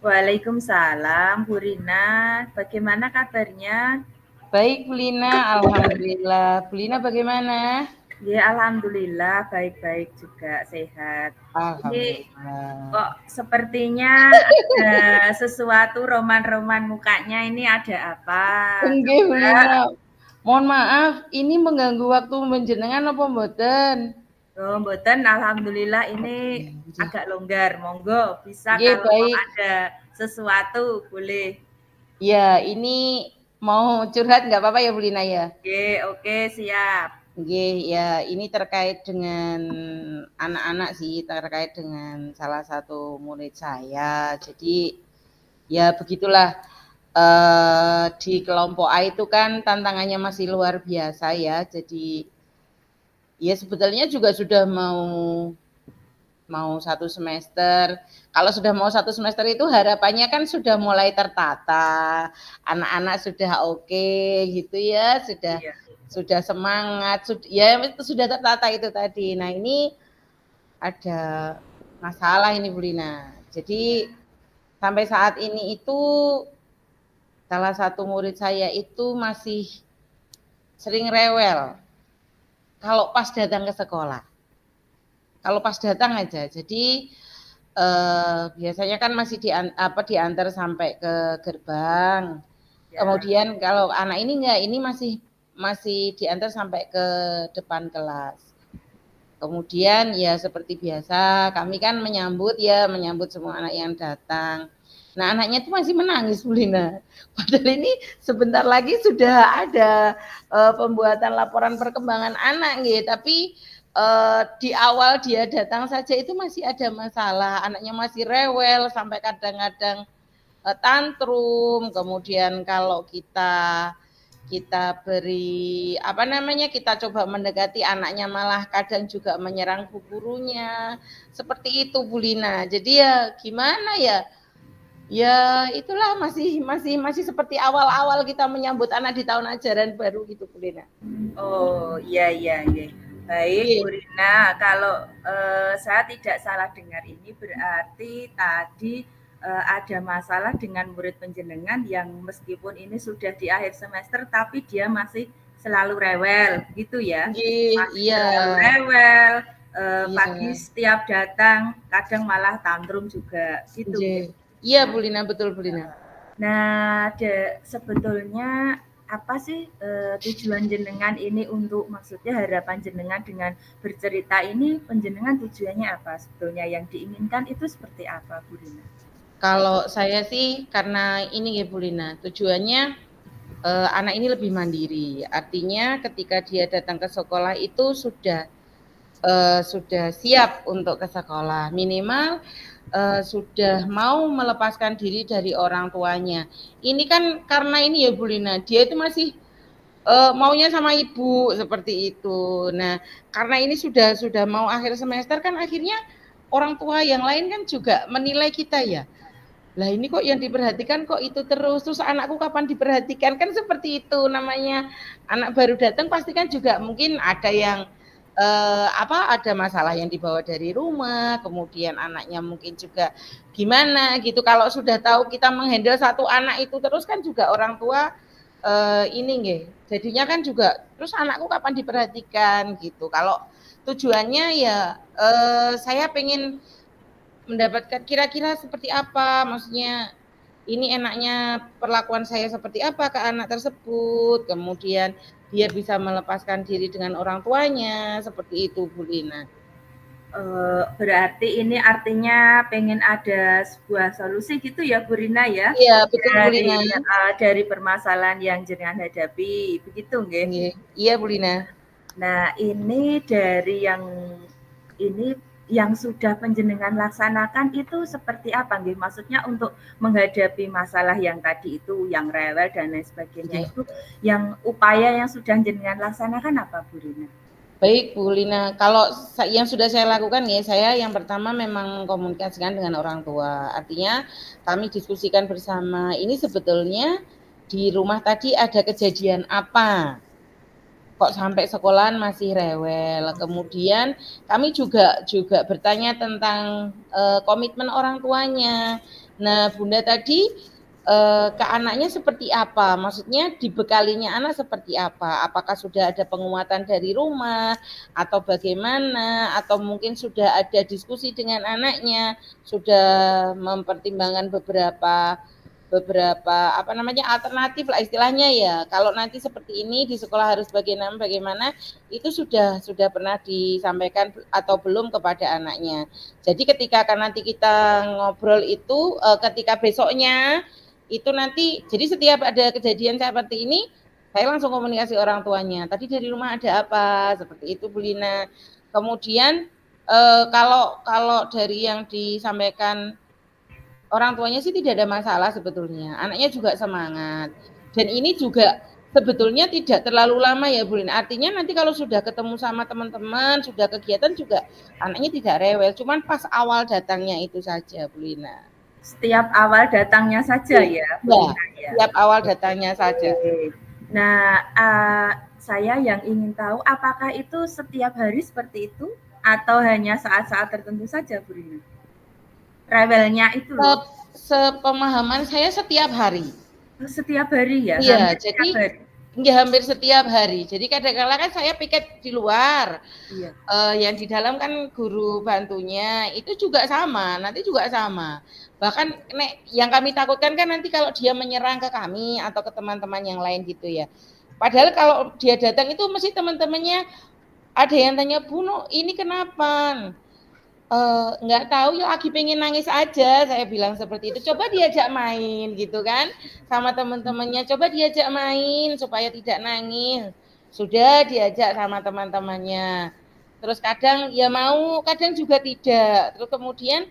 Waalaikumsalam, Bu Rina. Bagaimana kabarnya? Baik, Bu Lina, alhamdulillah. Bu Lina bagaimana? Ya, alhamdulillah baik-baik juga, sehat. Ini Alhamdulillah. kok sepertinya ada sesuatu roman-roman mukanya ini ada apa? Enggih, Bu Coba. Lina. Mohon maaf, ini mengganggu waktu menjenengan apa mboten? Oh, mboten, alhamdulillah ini Nggih. agak longgar. Monggo, bisa Nggih, kalau mau baik. ada sesuatu boleh. Ya, ini mau curhat nggak apa-apa ya, Bu Lina ya? Oke, oke, siap. Nggih, ya ini terkait dengan anak-anak sih, terkait dengan salah satu murid saya. Jadi ya begitulah, di kelompok A itu kan tantangannya masih luar biasa ya. Jadi ya sebetulnya juga sudah mau 1 semester. Kalau sudah mau 1 semester itu harapannya kan sudah mulai tertata, anak-anak sudah oke gitu ya, Iya. sudah semangat, ya itu sudah tertata itu tadi. Nah ini ada masalah ini Bu Lina. Iya. Jadi sampai saat ini itu salah satu murid saya itu masih sering rewel kalau pas datang ke sekolah. Kalau pas datang aja. Jadi biasanya kan masih diantar sampai ke gerbang. Ya. Kemudian kalau anak ini enggak, ini masih diantar sampai ke depan kelas. Kemudian ya seperti biasa, kami kan menyambut semua anak yang datang. Nah anaknya itu masih menangis Bu Lina. Padahal ini sebentar lagi sudah ada pembuatan laporan perkembangan anak gitu. Tapi di awal dia datang saja itu masih ada masalah. Anaknya masih rewel sampai kadang-kadang tantrum. Kemudian kalau kita beri apa namanya, kita coba mendekati anaknya malah kadang juga menyerang bu gurunya, seperti itu Bu Lina. Jadi ya gimana ya, ya itulah masih seperti awal-awal kita menyambut anak di tahun ajaran baru gitu Bu Lina. Oh, iya, iya, iya. Baik, Bu Iya, Rina, kalau saya tidak salah dengar ini berarti tadi ada masalah dengan murid penjenengan yang meskipun ini sudah di akhir semester, tapi dia masih selalu rewel, gitu ya? Masih iya, selalu rewel, pagi iya, setiap datang, kadang malah tantrum juga, gitu. iya Bu Lina, betul Bu Lina. Nah, sebetulnya apa sih tujuan jenengan ini untuk maksudnya harapan jenengan dengan bercerita ini penjenengan tujuannya apa sebetulnya yang diinginkan itu seperti apa Bu Rina? Kalau saya sih karena ini ya Bu Lina, tujuannya anak ini lebih mandiri. Artinya ketika dia datang ke sekolah itu sudah siap untuk ke sekolah. Minimal sudah mau melepaskan diri dari orang tuanya. Ini kan karena ini ya Bu Lina, dia itu masih maunya sama ibu seperti itu. Nah, karena ini sudah mau akhir semester kan akhirnya orang tua yang lain kan juga menilai kita ya. Lah ini kok yang diperhatikan kok itu terus anakku kapan diperhatikan, kan seperti itu namanya. Anak baru datang pasti kan juga mungkin ada yang ada masalah yang dibawa dari rumah, kemudian anaknya mungkin juga gimana gitu. Kalau sudah tahu kita menghandle satu anak itu terus kan juga orang tua ini nggih. Jadinya kan juga terus anakku kapan diperhatikan gitu. Kalau tujuannya ya saya pengen mendapatkan kira-kira seperti apa, maksudnya ini enaknya perlakuan saya seperti apa ke anak tersebut, kemudian dia bisa melepaskan diri dengan orang tuanya, seperti itu Bu Lina. Berarti ini artinya pengen ada sebuah solusi gitu ya Bu Rina ya Iya, betul Bu dari Lina. dari permasalahan yang jenengan hadapi begitu nggih? Nggih. Iya Bu Lina. Nah, ini dari ini yang sudah penjenengan laksanakan itu seperti apa nggih? Maksudnya untuk menghadapi masalah yang tadi itu, yang rewel dan lain sebagainya Nggih. itu, yang upaya yang sudah jenengan laksanakan apa, Bu Rina? Baik Bu Lina, kalau yang sudah saya lakukan ya, saya yang pertama memang komunikasikan dengan orang tua. Artinya kami diskusikan bersama, ini sebetulnya di rumah tadi ada kejadian apa? Kok sampai sekolahan masih rewel. Kemudian kami juga bertanya tentang komitmen orang tuanya. Nah, Bunda tadi ke anaknya seperti apa? Maksudnya dibekalinya anak seperti apa? Apakah sudah ada penguatan dari rumah atau bagaimana? Atau mungkin sudah ada diskusi dengan anaknya, sudah mempertimbangkan beberapa apa namanya alternatif lah istilahnya ya. Kalau nanti seperti ini di sekolah harus bagaimana itu sudah pernah disampaikan atau belum kepada anaknya. Jadi ketika akan nanti kita ngobrol itu ketika besoknya itu nanti jadi setiap ada kejadian seperti ini saya langsung komunikasi orang tuanya. Tadi dari rumah ada apa? Seperti itu Bu Lina. Kemudian kalau dari yang disampaikan orang tuanya sih tidak ada masalah sebetulnya. Anaknya juga semangat. Dan ini juga sebetulnya tidak terlalu lama ya Bu Lina. Artinya nanti kalau sudah ketemu sama teman-teman, sudah kegiatan juga anaknya tidak rewel. Cuman pas awal datangnya itu saja Bu Lina. Setiap awal datangnya saja ya, Bu Ya, Lina ya. setiap awal datangnya saja. Nah, saya yang ingin tahu apakah itu setiap hari seperti itu atau hanya saat-saat tertentu saja, Bu Lina? Rewelnya itu loh. Sepemahaman saya setiap hari. Setiap hari ya? Iya, Hampir jadi setiap hari. ya hampir setiap hari. Jadi kadang-kala kan saya piket di luar. Iya. Yang di dalam kan guru bantunya itu juga sama, nanti juga sama. Bahkan yang kami takutkan kan nanti kalau dia menyerang ke kami atau ke teman-teman yang lain gitu ya. Padahal kalau dia datang itu mesti teman-temannya ada yang tanya, "Bu, ini kenapa?" Nggak tahu ya lagi pengen nangis aja, saya bilang seperti itu. Coba diajak main gitu kan sama teman-temannya, coba diajak main supaya tidak nangis. Sudah diajak sama teman-temannya. Terus kadang ya mau, kadang juga tidak. Terus kemudian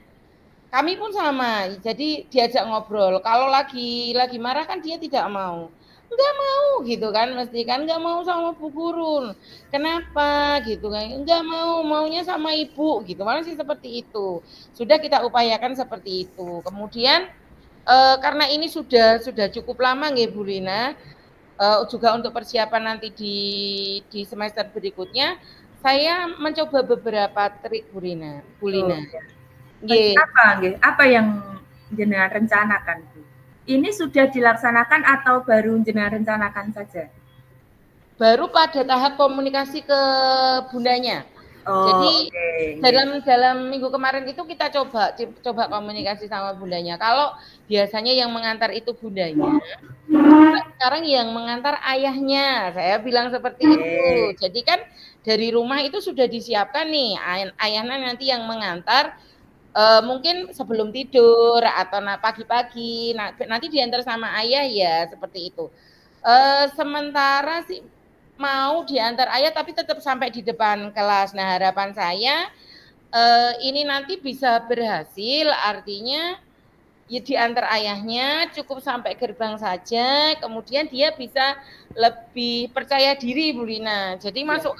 kami pun sama, jadi diajak ngobrol. Kalau lagi marah kan dia tidak mau. Enggak mau gitu kan, mesti kan enggak mau sama Bu Guru. Kenapa gitu kan? Enggak mau, maunya sama Ibu gitu. Malah sih seperti itu. Sudah kita upayakan seperti itu. Kemudian karena ini sudah cukup lama nggih Bu Lina, juga untuk persiapan nanti di semester berikutnya, saya mencoba beberapa trik Bu Lina. Oh, Nggih. Apa yang jenengan rencanakan, Bu? Ini sudah dilaksanakan atau baru jenengan rencanakan saja? Baru pada tahap komunikasi ke bundanya. Jadi dalam minggu kemarin itu kita coba komunikasi sama bundanya. Kalau biasanya yang mengantar itu bundanya, sekarang yang mengantar ayahnya. Saya bilang seperti itu. Jadi kan dari rumah itu sudah disiapkan nih, ayahnya nanti yang mengantar. Mungkin sebelum tidur atau pagi-pagi, nanti diantar sama ayah ya seperti itu. Sementara sih mau diantar ayah tapi tetap sampai di depan kelas. Nah harapan saya ini nanti bisa berhasil, artinya ya diantar ayahnya cukup sampai gerbang saja, kemudian dia bisa lebih percaya diri Bu Lina. Jadi masuk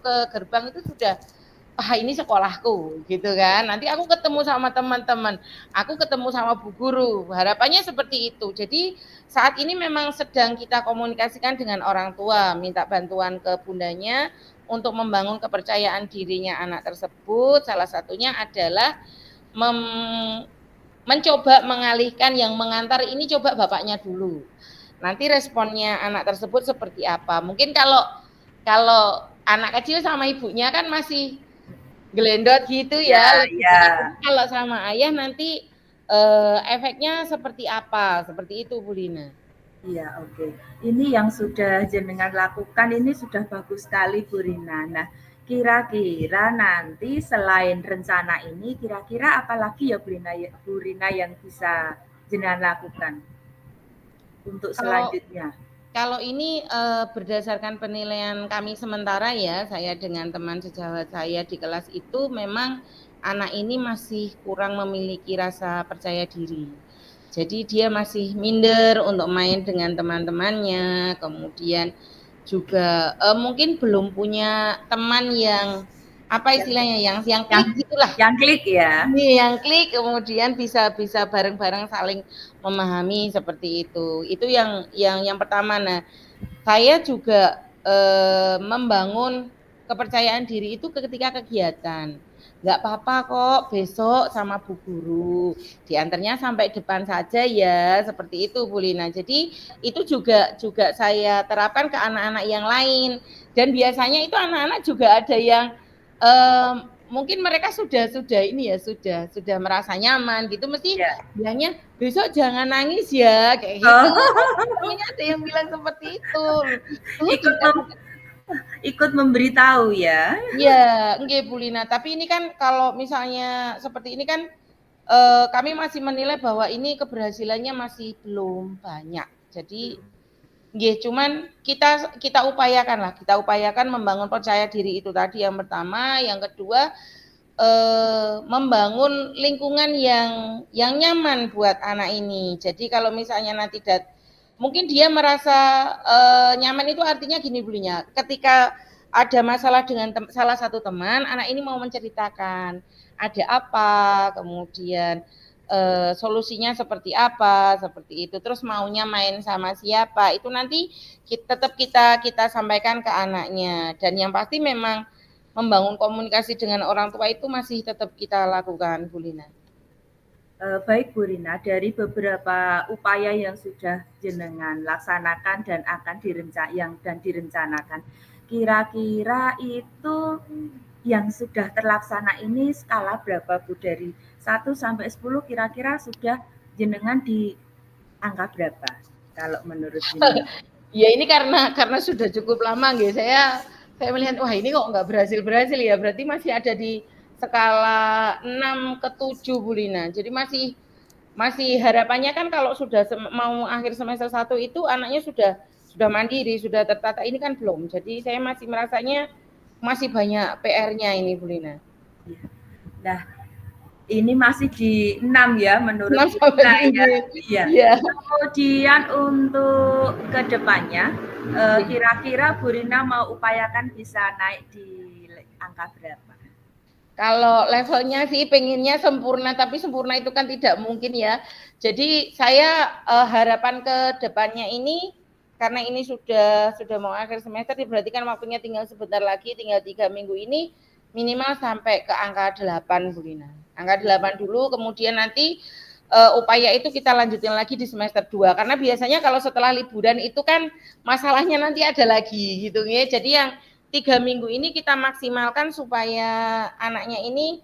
ke gerbang itu sudah ini sekolahku gitu kan. Nanti aku ketemu sama teman-teman, aku ketemu sama Bu Guru. Harapannya seperti itu. Jadi saat ini memang sedang kita komunikasikan dengan orang tua, minta bantuan ke bundanya untuk membangun kepercayaan dirinya anak tersebut. Salah satunya adalah mencoba mengalihkan yang mengantar ini, coba bapaknya dulu. Nanti responnya anak tersebut seperti apa. Mungkin kalau anak kecil sama ibunya kan masih gelendot gitu ya. Kalau sama ayah nanti efeknya seperti apa? Seperti itu Bu Lina. Iya, oke. Ini yang sudah jenengan lakukan ini sudah bagus sekali Bu Rina. Nah, kira-kira nanti selain rencana ini, kira-kira apa lagi ya Bu Rina yang bisa jenengan lakukan untuk selanjutnya? Kalau ini berdasarkan penilaian kami sementara ya, saya dengan teman sejawat saya di kelas itu memang anak ini masih kurang memiliki rasa percaya diri. Jadi dia masih minder untuk main dengan teman-temannya, kemudian juga mungkin belum punya teman yang apa istilahnya yang klik gitulah. Yang klik ya. Yang klik kemudian bisa bareng-bareng saling memahami seperti itu. Itu yang pertama. Nah, saya juga membangun kepercayaan diri itu ketika kegiatan. nggak apa-apa kok, besok sama Bu Guru. Diantarnya sampai depan saja ya, seperti itu Bu Lina. Jadi itu juga saya terapkan ke anak-anak yang lain. Dan biasanya itu anak-anak juga ada yang mungkin mereka sudah ini ya, sudah merasa nyaman gitu, mesti Ya. bilangnya besok jangan nangis ya, kayak gitu. Oh. Ada yang bilang seperti itu. ikut ikut memberitahu ya. Iya, nggih Bu Lina. Tapi ini kan kalau misalnya seperti ini kan kami masih menilai bahwa ini keberhasilannya masih belum banyak. Jadi nggih, cuman kita upayakan lah, kita upayakan membangun percaya diri itu tadi yang pertama, yang kedua membangun lingkungan yang nyaman buat anak ini. Jadi kalau misalnya nanti mungkin dia merasa nyaman itu artinya gini Bu Lina, ketika ada masalah dengan salah satu teman, anak ini mau menceritakan ada apa, kemudian solusinya seperti apa, seperti itu. Terus maunya main sama siapa, itu nanti tetap kita sampaikan ke anaknya. Dan yang pasti memang membangun komunikasi dengan orang tua itu masih tetap kita lakukan, Bu Lina. Baik Bu Rina, dari beberapa upaya yang sudah jenengan laksanakan dan akan direncanakan, kira-kira itu yang sudah terlaksana ini skala berapa Bu? Dari 1 sampai 10 kira-kira sudah jenengan di angka berapa kalau menurut jenengan? Ya ini karena sudah cukup lama gitu. Saya melihat wah ini kok nggak berhasil ya, berarti masih ada di skala 6 ke 7 Bu Lina. Jadi masih harapannya kan kalau sudah mau akhir semester 1 itu anaknya sudah mandiri, sudah tertata, ini kan belum. Jadi saya masih merasanya masih banyak PR-nya ini Bu Lina. Nah, ini masih di 6 ya menurut saya. Iya. Ya. Kemudian untuk kedepannya, kira-kira Bu Rina mau upayakan bisa naik di angka berapa? Kalau levelnya sih pengennya sempurna, tapi sempurna itu kan tidak mungkin ya. Jadi saya harapan ke depannya ini, karena ini sudah mau akhir semester, berarti kan waktunya tinggal sebentar lagi, tinggal 3 minggu ini, minimal sampai ke angka 8 Bu Lina. Angka 8 dulu, kemudian nanti upaya itu kita lanjutin lagi di semester 2. Karena biasanya kalau setelah liburan itu kan masalahnya nanti ada lagi gitu ya. Jadi yang 3 minggu ini kita maksimalkan supaya anaknya ini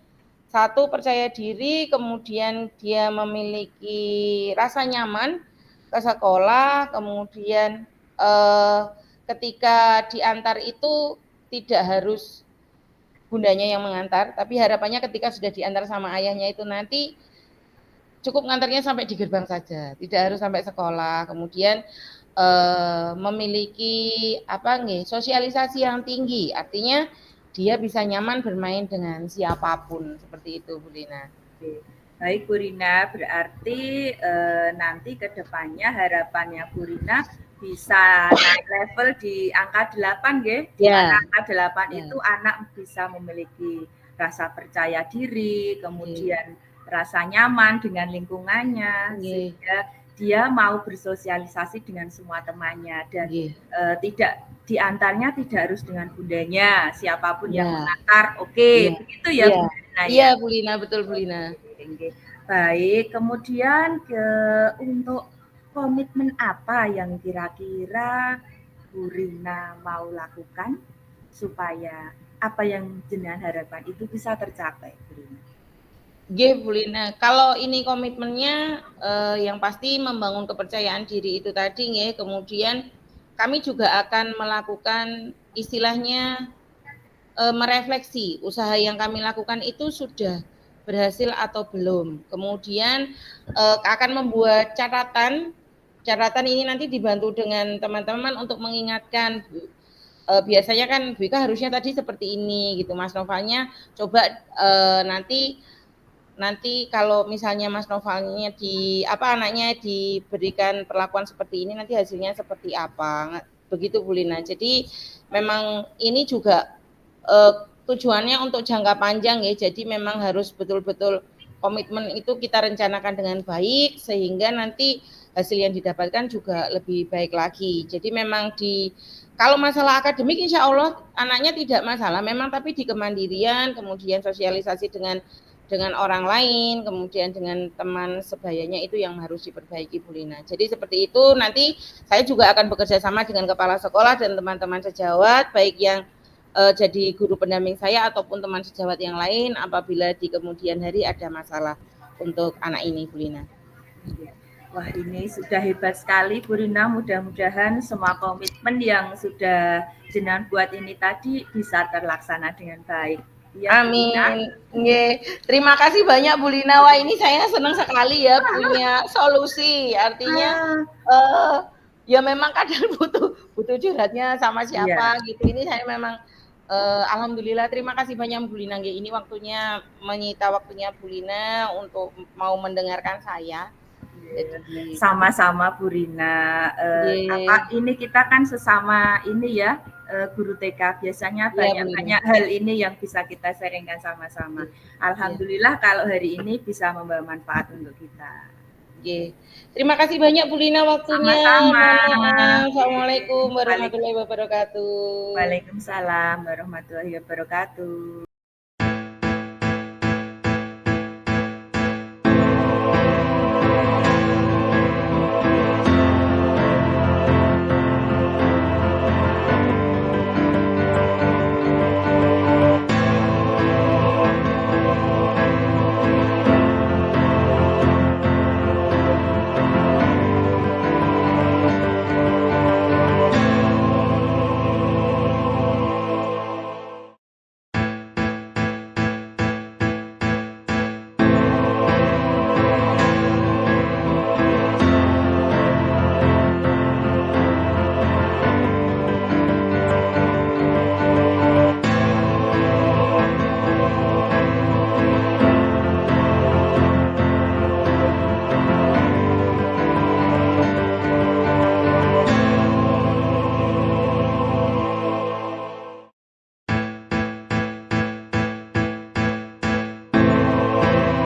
satu percaya diri, kemudian dia memiliki rasa nyaman ke sekolah, kemudian ketika diantar itu tidak harus bundanya yang mengantar, tapi harapannya ketika sudah diantar sama ayahnya itu nanti cukup ngantarnya sampai di gerbang saja, tidak harus sampai sekolah. Kemudian memiliki sosialisasi yang tinggi, artinya dia bisa nyaman bermain dengan siapapun, seperti itu Bu Lina. Baik Bu Rina, berarti nanti ke depannya harapannya Bu Rina bisa naik level di angka 8 nggih. Di mana angka 8 itu anak bisa memiliki rasa percaya diri, kemudian rasa nyaman dengan lingkungannya, sehingga dia mau bersosialisasi dengan semua temannya dan tidak diantarnya tidak harus dengan bundanya, siapapun yang mengantar, begitu ya Bu Lina. Iya Bu Lina, betul Bu Lina. Baik, kemudian untuk komitmen apa yang kira-kira Bu Rina mau lakukan supaya apa yang jenengan harapkan itu bisa tercapai, Bu Rina? Bu Lina, kalau ini komitmennya yang pasti membangun kepercayaan diri itu tadi kemudian kami juga akan melakukan istilahnya merefleksi usaha yang kami lakukan itu sudah berhasil atau belum. Kemudian akan membuat catatan ini nanti dibantu dengan teman-teman untuk mengingatkan biasanya kan Bu Ika harusnya tadi seperti ini gitu, Mas Novalnya coba nanti kalau misalnya Mas Novalnya anaknya diberikan perlakuan seperti ini, nanti hasilnya seperti apa, begitu Bu Lina. Jadi memang ini juga tujuannya untuk jangka panjang ya, jadi memang harus betul-betul komitmen itu kita rencanakan dengan baik sehingga nanti hasil yang didapatkan juga lebih baik lagi. Jadi memang kalau masalah akademik insya Allah anaknya tidak masalah, memang tapi di kemandirian, kemudian sosialisasi dengan orang lain, kemudian dengan teman sebayanya itu yang harus diperbaiki Bu Lina. Jadi seperti itu nanti saya juga akan bekerja sama dengan kepala sekolah dan teman-teman sejawat, baik yang jadi guru pendamping saya ataupun teman sejawat yang lain apabila di kemudian hari ada masalah untuk anak ini Bu Lina. Wah, ini sudah hebat sekali Bu Rina, mudah-mudahan semua komitmen yang sudah jenengan buat ini tadi bisa terlaksana dengan baik. Ya, amin. Terima kasih banyak Bu Lina. Wah, ini saya senang sekali ya punya solusi. Artinya ya memang kadang butuh curhatnya sama siapa gitu. Ini saya memang alhamdulillah terima kasih banyak Bu Lina. Ini waktunya menyita waktunya Bu Lina untuk mau mendengarkan saya. Sama-sama Bu Rina. Ini kita kan sesama ini ya guru TK, biasanya banyak hal ini yang bisa kita sharingkan sama-sama. Alhamdulillah kalau hari ini bisa membawa manfaat untuk kita. Terima kasih banyak Bu Lina waktunya. Sama-sama. Assalamualaikum warahmatullahi wabarakatuh. Waalaikumsalam warahmatullahi wabarakatuh.